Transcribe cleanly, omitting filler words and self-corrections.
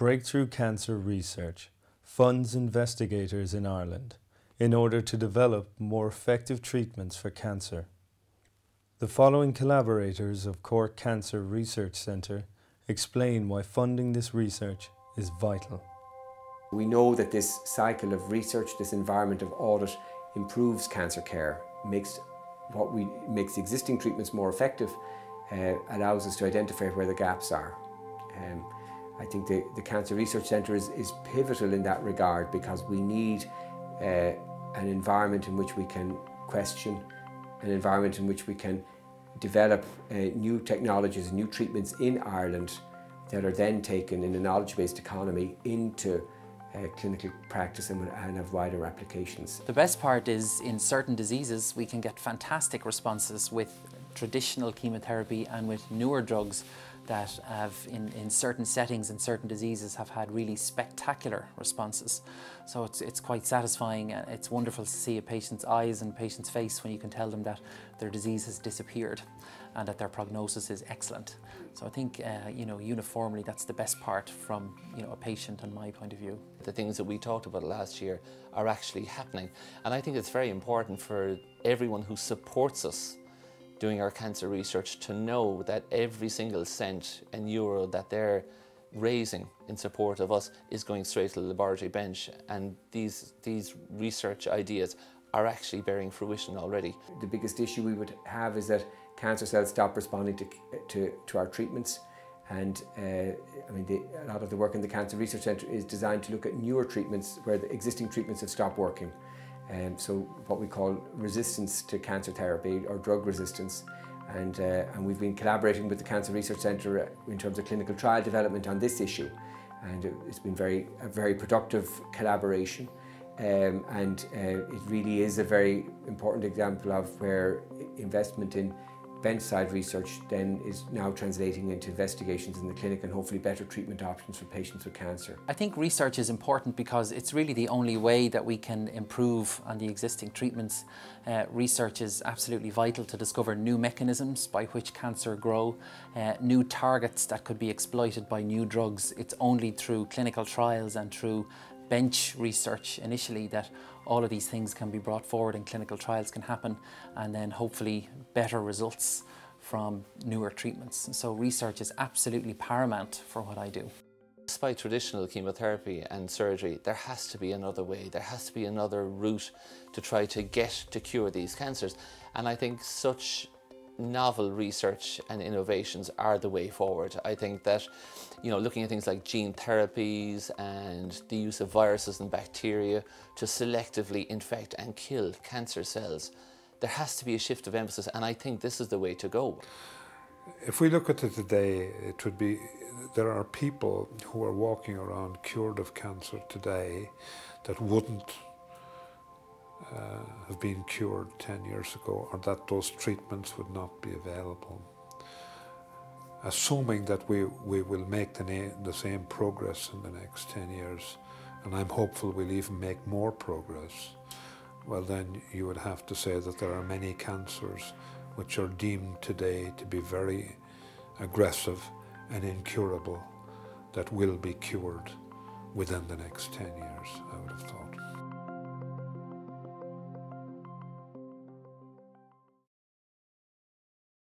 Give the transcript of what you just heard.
Breakthrough Cancer Research funds investigators in Ireland in order to develop more effective treatments for cancer. The following collaborators of Cork Cancer Research Centre explain why funding this research is vital. We know that this cycle of research, this environment of audit, improves cancer care, makes existing treatments more effective, allows us to identify where the gaps are. I think the Cancer Research Centre is pivotal in that regard, because we need an environment in which we can question, an environment in which we can develop new technologies, new treatments in Ireland that are then taken in a knowledge-based economy into clinical practice and have wider applications. The best part is, in certain diseases we can get fantastic responses with traditional chemotherapy and with newer drugs that have, in certain settings and certain diseases, have had really spectacular responses. So it's quite satisfying. It's wonderful to see a patient's eyes and patient's face when you can tell them that their disease has disappeared and that their prognosis is excellent. So I think uniformly that's the best part from a patient and my point of view. The things that we talked about last year are actually happening, and I think it's very important for everyone who supports us doing our cancer research to know that every single cent and euro that they're raising in support of us is going straight to the laboratory bench, and these research ideas are actually bearing fruition already. The biggest issue we would have is that cancer cells stop responding to our treatments, and a lot of the work in the Cancer Research Centre is designed to look at newer treatments where the existing treatments have stopped working. So what we call resistance to cancer therapy, or drug resistance, and we've been collaborating with the Cancer Research Centre in terms of clinical trial development on this issue, and it's been a very productive collaboration, and it really is a very important example of where investment in bench-side research then is now translating into investigations in the clinic and hopefully better treatment options for patients with cancer. I think research is important because it's really the only way that we can improve on the existing treatments. Research is absolutely vital to discover new mechanisms by which cancer grow, new targets that could be exploited by new drugs. It's only through clinical trials and through bench research initially that all of these things can be brought forward and clinical trials can happen, and then hopefully better results from newer treatments. So research is absolutely paramount for what I do. Despite traditional chemotherapy and surgery, there has to be another way, there has to be another route to try to get to cure these cancers, and I think such novel research and innovations are the way forward. I think that looking at things like gene therapies and the use of viruses and bacteria to selectively infect and kill cancer cells, there has to be a shift of emphasis, and I think this is the way to go. If we look at it today, it would be, there are people who are walking around cured of cancer today that wouldn't have been cured 10 years ago, or that those treatments would not be available. Assuming that we will make the same progress in the next 10 years, and I'm hopeful we'll even make more progress, well then you would have to say that there are many cancers which are deemed today to be very aggressive and incurable that will be cured within the next 10 years, I would have thought.